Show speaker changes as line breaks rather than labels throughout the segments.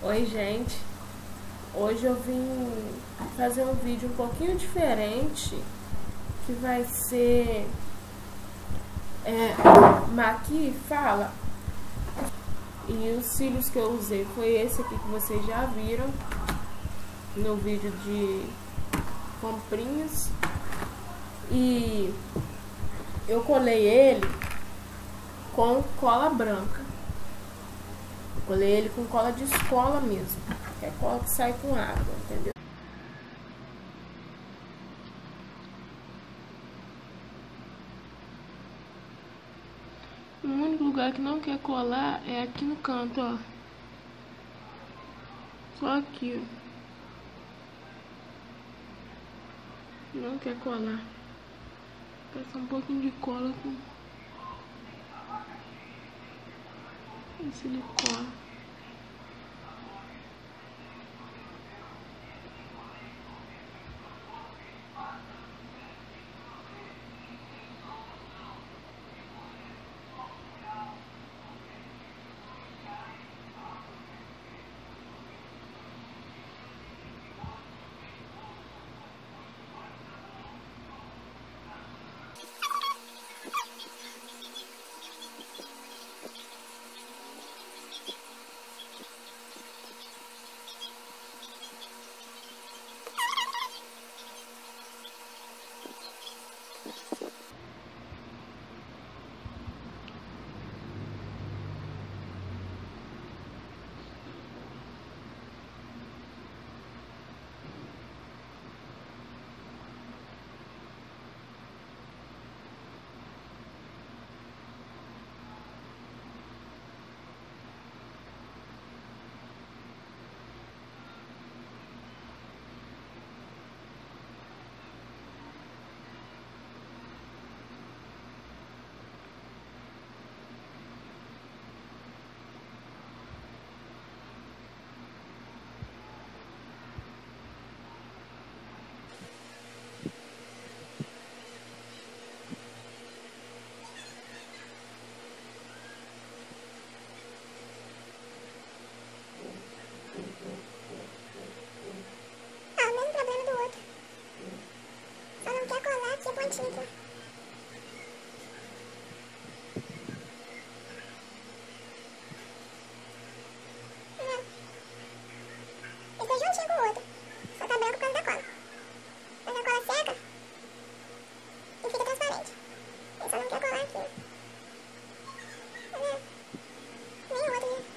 Oi, gente. Hoje eu vim fazer um vídeo um pouquinho diferente, que vai ser maquia e fala. E os cílios que eu usei foi esse aqui que vocês já viram no vídeo de comprinhas. E eu colei ele com cola branca. Colei ele com cola de escola mesmo, que é cola que sai com água, entendeu? O único lugar que não quer colar é aqui no canto, ó. Só aqui, ó. Não quer colar. Passar um pouquinho de cola com silicone.
Pontinho. Esse é juntinho com o outro. Só tá branco por causa da cola. Mas a cola seca e fica transparente. Ele só não quer colar aqui. Nem o outro, né?
Saiu meu dedo.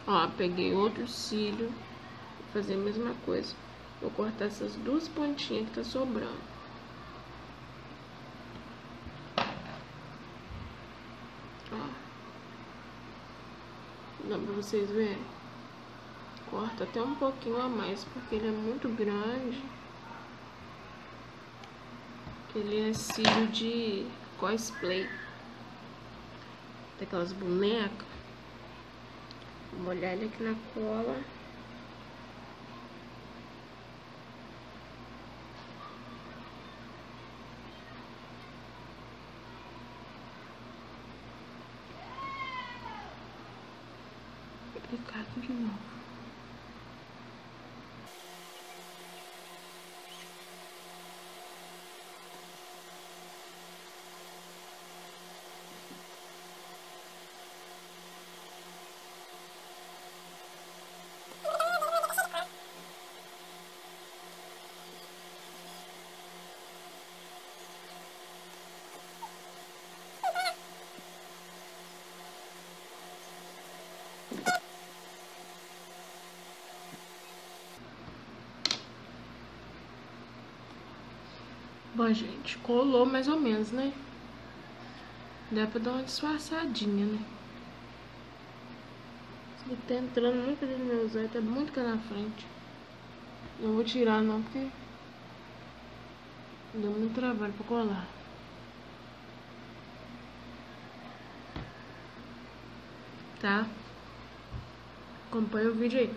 Ó, peguei outro cílio, vou fazer a mesma coisa. Vou cortar essas duas pontinhas que tá sobrando. Ó. Dá pra vocês verem? Corta até um pouquinho a mais, porque ele é muito grande. Ele é cílio de cosplay, daquelas bonecas. Vou molhar ele aqui na cola. Vou aplicar aqui de novo. Bom, gente, colou mais ou menos, né? Dá pra dar uma disfarçadinha, né? Ele tá entrando muito ali no meu zóio, tá muito cá na frente. Não vou tirar não, porque Deu muito trabalho pra colar. Tá? Acompanha o vídeo aí.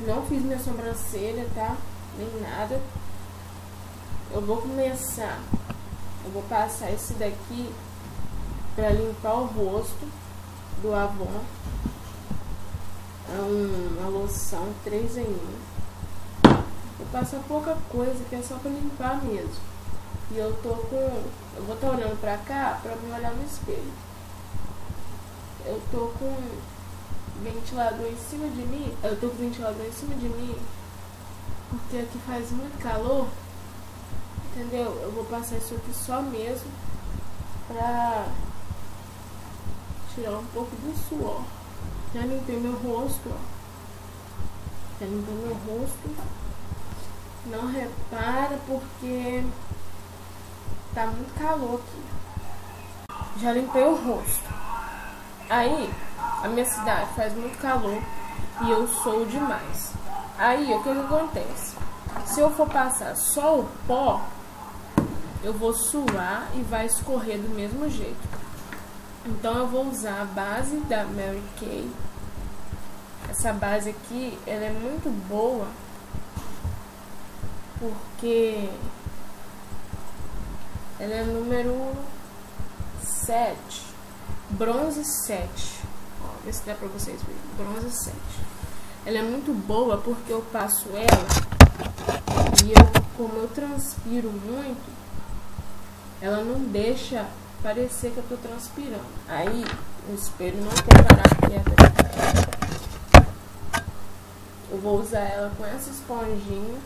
Não fiz minha sobrancelha, tá? Nem nada. Eu vou começar. Eu vou passar esse daqui pra limpar o rosto do Avon. É uma loção 3 em 1. Vou passar pouca coisa, que é só pra limpar mesmo. E eu vou estar olhando pra cá pra me olhar no espelho. Eu tô com ventilador em cima de mim. Porque aqui faz muito calor. Entendeu? Eu vou passar isso aqui só mesmo pra tirar um pouco do suor. Já limpei meu rosto, ó. Já limpei meu rosto. Não repara porque tá muito calor aqui. Já limpei o rosto. Aí, a minha cidade faz muito calor e eu sou demais. Aí, o que acontece? Se eu for passar só o pó, eu vou suar e vai escorrer do mesmo jeito. Então, eu vou usar a base da Mary Kay. Essa base aqui, ela é muito boa porque ela é número 7. Bronze 7. Ó, vê se dá pra vocês verem. Bronze 7. Ela é muito boa porque eu passo ela e como eu transpiro muito, ela não deixa parecer que eu tô transpirando. Aí o espelho não quer parar quieto. Eu vou usar ela com essa esponjinha. A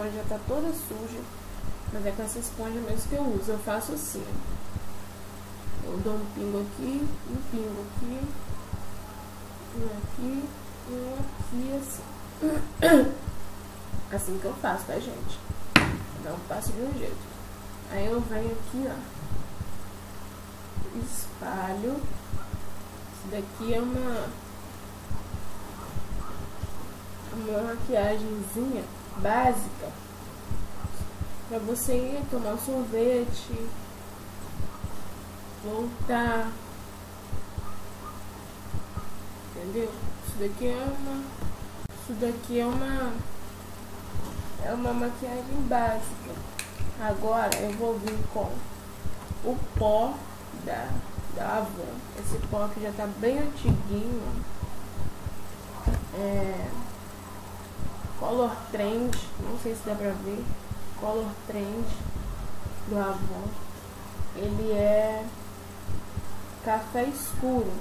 esponja tá toda suja, mas é com essa esponja mesmo que eu uso. Eu faço assim. Eu dou um pingo aqui, um pingo aqui, um aqui e um aqui, assim. Assim que eu faço, tá, gente? Então eu faço de um jeito. Aí eu venho aqui, ó, espalho. Isso daqui é uma maquiagemzinha básica pra você ir tomar um sorvete, voltar, entendeu? Isso daqui é uma maquiagem básica. Agora eu vou vir com o pó da Avon. Esse pó que já tá bem antiguinho. Color Trend, não sei se dá pra ver. Color Trend do Avon. Ele é café escuro.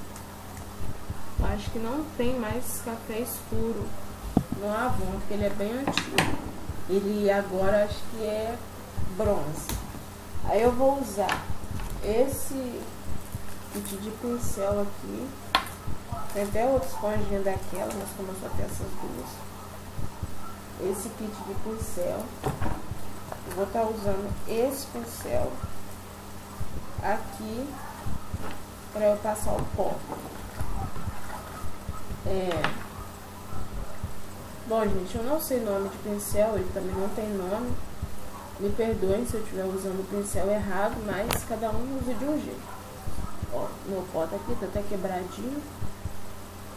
Eu acho que não tem mais café escuro no Avon, porque ele é bem antigo. Ele agora acho que é bronze. Aí eu vou usar esse kit de pincel aqui. Tem até outra esponjinha daquela, mas como eu só tenho essas duas. Esse kit de pincel. Eu vou estar usando esse pincel aqui para eu passar o pó. Bom, gente, eu não sei nome de pincel, ele também não tem nome. Me perdoem se eu estiver usando o pincel errado, mas cada um usa de um jeito. Ó, meu pó tá aqui, tá até quebradinho.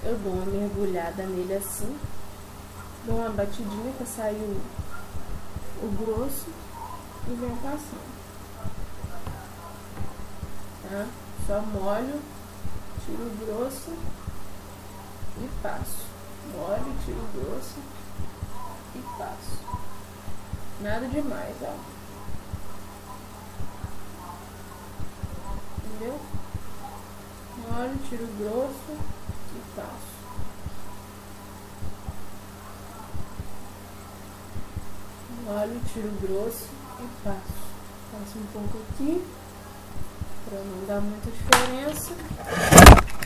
Eu dou uma mergulhada nele assim. Dou uma batidinha pra sair o grosso e venho passando. Tá? Só molho, tiro o grosso e passo. Molho, tiro o grosso e passo. Nada demais, ó. Entendeu? Molho, tiro o grosso e passo. Molho, tiro o grosso e passo. Passo um pouco aqui pra não dar muita diferença.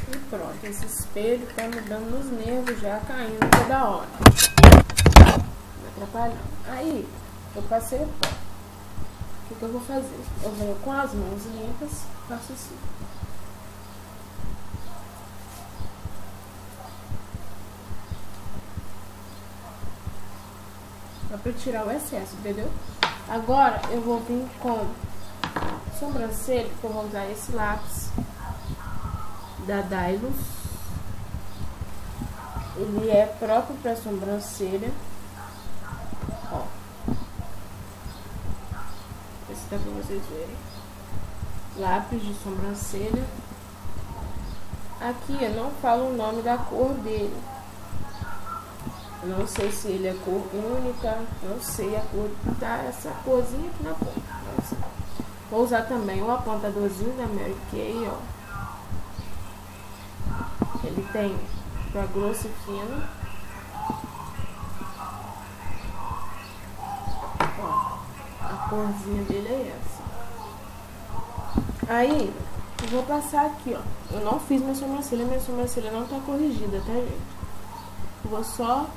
E pronto, esse espelho tá me dando nos nervos, já caindo toda hora. Me atrapalhando. Aí, eu passei o pó. O que eu vou fazer? Eu venho com as mãos limpas, faço assim. Só pra tirar o excesso, entendeu? Agora eu vou vir com sobrancelha, que eu vou usar esse lápis da Dylos. Ele é próprio para sobrancelha. Ó. Esse dá pra vocês verem. Lápis de sobrancelha. Aqui eu não falo o nome da cor dele. Não sei se ele é cor única. Não sei a cor. Tá essa corzinha aqui na ponta. Não sei. Vou usar também o apontadorzinho da Mary Kay, ó. Ele tem para grosso e fino. Ó, a corzinha dele é essa. Aí, eu vou passar aqui, ó. Eu não fiz minha sobrancelha não tá corrigida, tá, gente? Vou só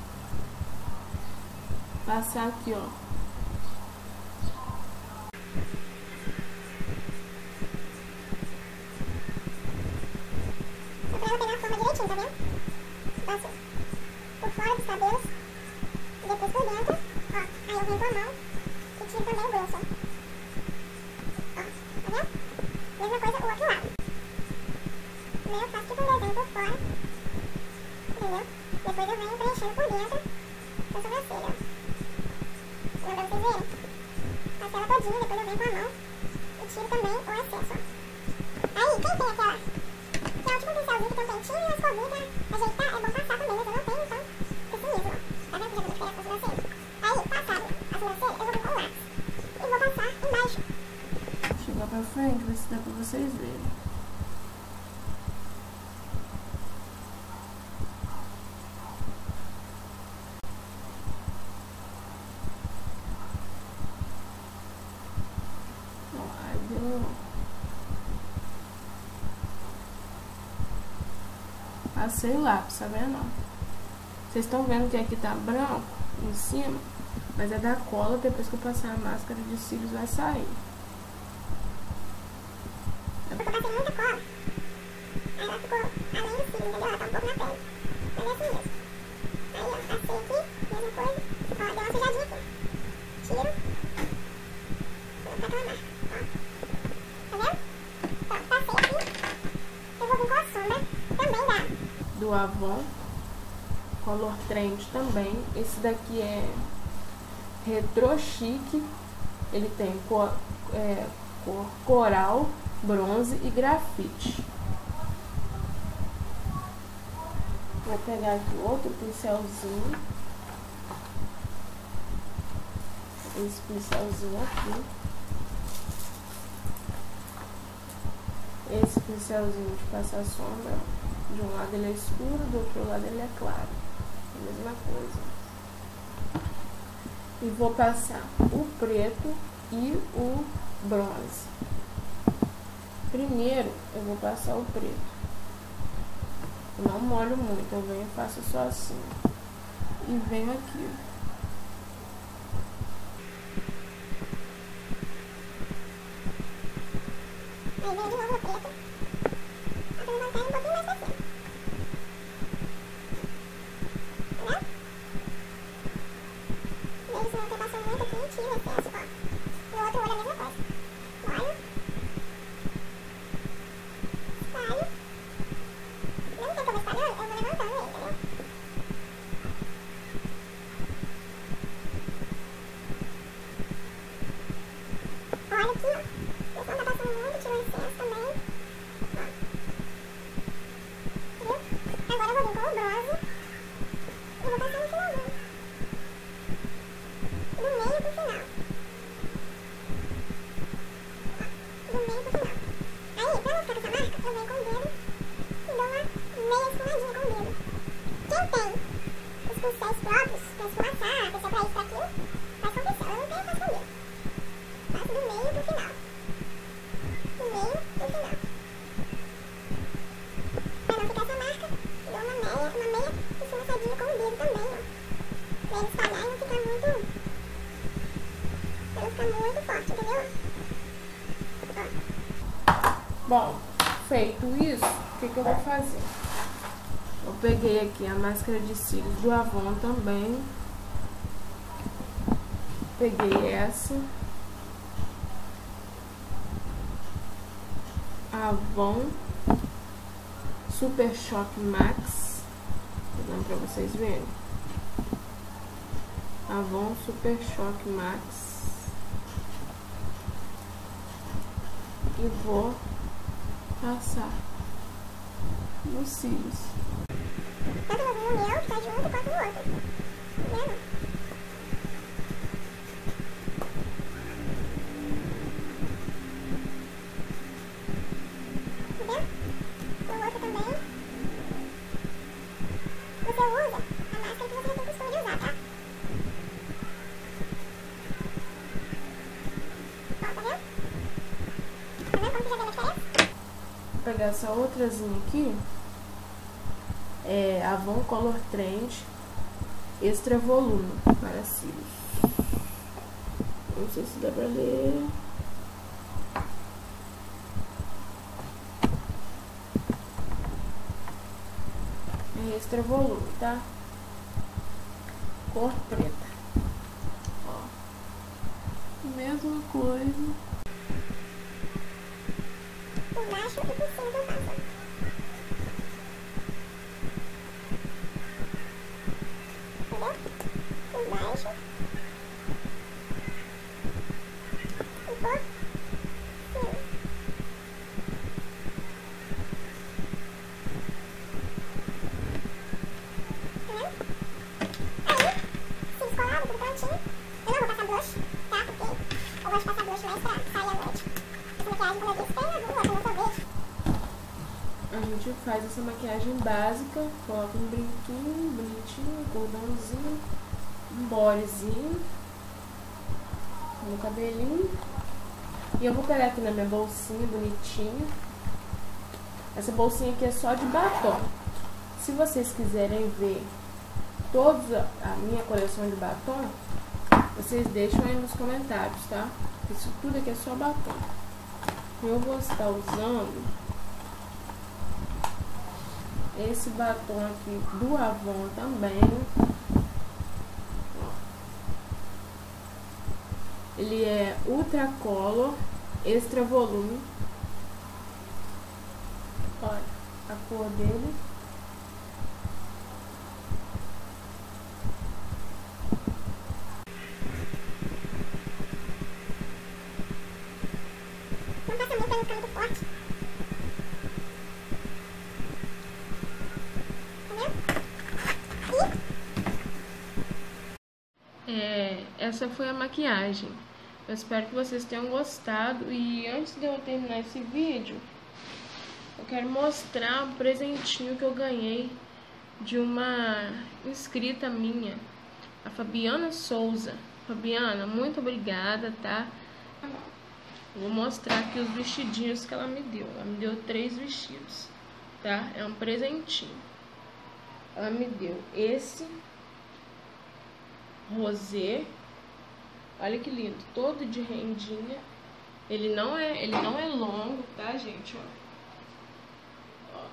passar aqui, ó.
Pra ela pegar a forma direitinho, tá vendo? Passo por fora dos cabelos e depois por dentro. Ó, aí eu venho com a mão e tiro também o grosso, ó. Ó, tá vendo? Mesma coisa o outro lado. Primeiro eu faço tipo um desenho por fora, entendeu? Depois eu venho preenchendo por dentro da sobrancelha, ó. Não dá pra vocês verem? Passo ela todinha, depois eu venho com a mão e tiro também o excesso, ó. Aí, quem tem aquela último pincelzinho que tem um pentinho e uma escovinha pra ajeitar, é bom passar também, mas eu não tenho, então preciso, ó. Tá vendo que já vou diferença com a sobrancelha? Aí, passado a sobrancelha, eu vou vir com o lápis e vou passar embaixo.
Chegar pra frente, ver se dá pra vocês verem. Aí deu. Passei o lápis, tá vendo? Vocês estão vendo que aqui tá branco em cima, mas é da cola, depois que eu passar a máscara de cílios vai sair.
Eu passei muita cola, aí ela ficou além do cílio, entendeu? Ela tá um pouco na pele, mas é assim mesmo. Aí, ó, passei aqui, mesma coisa, ó, deu uma sujadinha aqui. Tiro, vou botar aquela marca, ó. Tá vendo? Pronto, passei aqui, eu vou vir com a sombra também
Do Avon, Color Trend também. Esse daqui é Retro Chique. Ele tem cor coral, bronze e grafite. Vou pegar aqui outro pincelzinho. Esse pincelzinho aqui. Esse pincelzinho de passar sombra. De um lado ele é escuro, do outro lado ele é claro. A mesma coisa. E vou passar o preto e o bronze. Primeiro eu vou passar o preto. Eu não molho muito, eu venho e faço só assim. E venho aqui.
Aí venho de novo no preto. A levantar um pouquinho mais pra cima. Entendeu? Vejo se não tem passando muito aqui e tiro o excesso, ó. No outro olho a mesma coisa. Molho. Espalho. Mesmo tempo que eu vou espalhando, eu vou levantando ele, entendeu? Olha aqui, ó. Eu só não tá passando muito, tiro o excesso também. Ó. Viu? Agora eu vou vir com o bronze e vou passar no finalzinho. Do meio pro final. Do meio pro final. Aí, pra não ficar com essa marca, eu venho com o dedo e dou uma meia esfumadinha com o dedo. Quem tem os pincéis próprios pra esfumaçar, pincel pra isso, pra aquilo, faz com pincel. Eu não tenho, faço com o dedo. Passo do meio pro final. Do meio pro final. Pra não ficar essa marca, dou uma meia esfumaçadinha com o dedo também, ó. Pra ele espalhar e não ficar muito... Pra não ficar muito forte, entendeu? Ó.
Bom, feito isso, o que eu vou fazer? Eu peguei aqui a máscara de cílios do Avon também. Peguei essa. Avon Super Choque Max. Tô dando pra vocês verem. Avon Super Choque Max. E vou passar nos cílios.
Tanto no meu, que tá junto, quanto no outro. Tá vendo? No outro também. Você usa a máscara que você tem costume de usar, tá? Ó, tá vendo? Tá vendo como que já vê a diferença?
Vou pegar essa outrazinha aqui. É Avon Color Trend Extra Volume para cílios. Não sei se dá pra ler. É extra volume, tá? Cor preta. Ó. Mesma coisa.
Por baixo e por cima do vaso. Entendeu? Por baixo e por cima.
A gente faz essa maquiagem básica, coloca um brinquinho bonitinho, um cordãozinho, um bodezinho no cabelinho. E eu vou pegar aqui na minha bolsinha bonitinha. Essa bolsinha aqui é só de batom. Se vocês quiserem ver toda a minha coleção de batom, vocês deixam aí nos comentários, tá? Isso tudo aqui é só batom. Eu vou estar usando esse batom aqui do Avon também. Ó. Ele é Ultra Color Extra Volume. Olha a cor dele.
Não passa muito pra não ficar muito forte.
Essa foi a maquiagem. Eu espero que vocês tenham gostado. E antes de eu terminar esse vídeo, eu quero mostrar um presentinho que eu ganhei de uma inscrita minha, a Fabiana Souza. Fabiana, muito obrigada, tá? Vou mostrar aqui os vestidinhos que ela me deu. Ela me deu 3 vestidos, tá? É um presentinho. Ela me deu esse rosé. Olha que lindo, todo de rendinha. Ele não é longo, tá, gente? Ó. Tá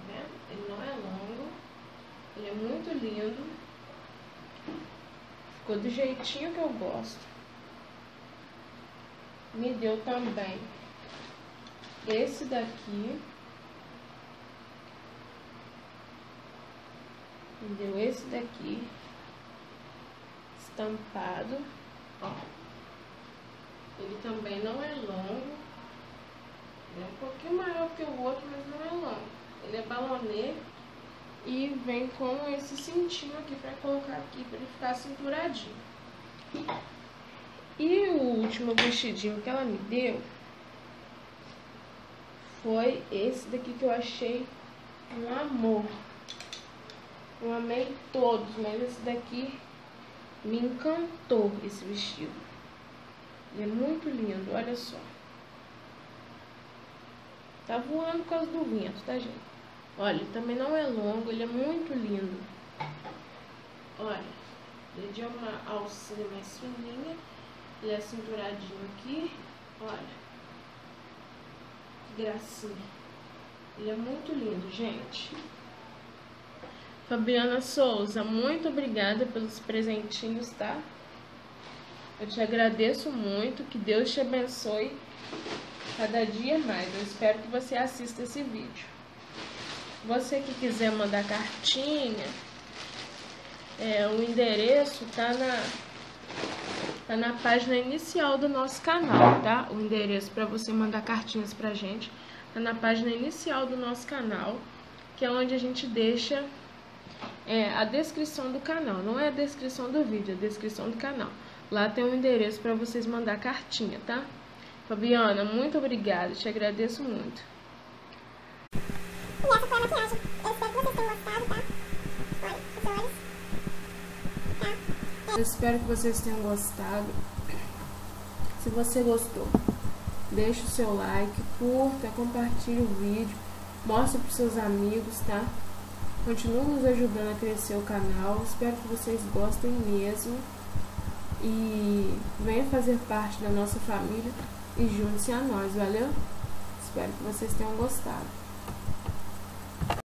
vendo? Ele não é longo. Ele é muito lindo. Ficou do jeitinho que eu gosto. Me deu também esse daqui. Me deu esse daqui. Estampado, ó. Ele também não é longo. Ele é um pouquinho maior que o outro, mas não é longo. Ele é balonê e vem com esse cintinho aqui pra colocar aqui, pra ele ficar cinturadinho. E o último vestidinho que ela me deu foi esse daqui, que eu achei um amor. Eu amei todos, mas esse daqui me encantou, esse vestido. Ele é muito lindo, olha só. Tá voando por causa do vento, tá, gente? Olha, ele também não é longo, ele é muito lindo. Olha, ele é de uma alcinha mais fininha. Ele é cinturadinho aqui. Olha, que gracinha. Ele é muito lindo, gente. Fabiana Souza, muito obrigada pelos presentinhos, tá? Eu te agradeço muito, que Deus te abençoe Cada dia mais. Eu espero que você assista esse vídeo. Você que quiser mandar cartinha, o endereço tá na página inicial do nosso canal, tá? O endereço para você mandar cartinhas pra gente tá na página inicial do nosso canal, que é onde a gente deixa a descrição do canal. Não é a descrição do vídeo, é a descrição do canal. Lá tem um endereço para vocês mandar cartinha, tá? Fabiana, muito obrigada, te agradeço muito.
E essa foi a maquiagem. Eu espero que vocês tenham gostado, tá? Olha, os olhos. Tá?
Eu espero que vocês tenham gostado. Se você gostou, deixa o seu like, curta, compartilhe o vídeo, mostre para os seus amigos, tá? Continue nos ajudando a crescer o canal. Espero que vocês gostem mesmo. E venha fazer parte da nossa família e junte-se a nós, valeu? Espero que vocês tenham gostado.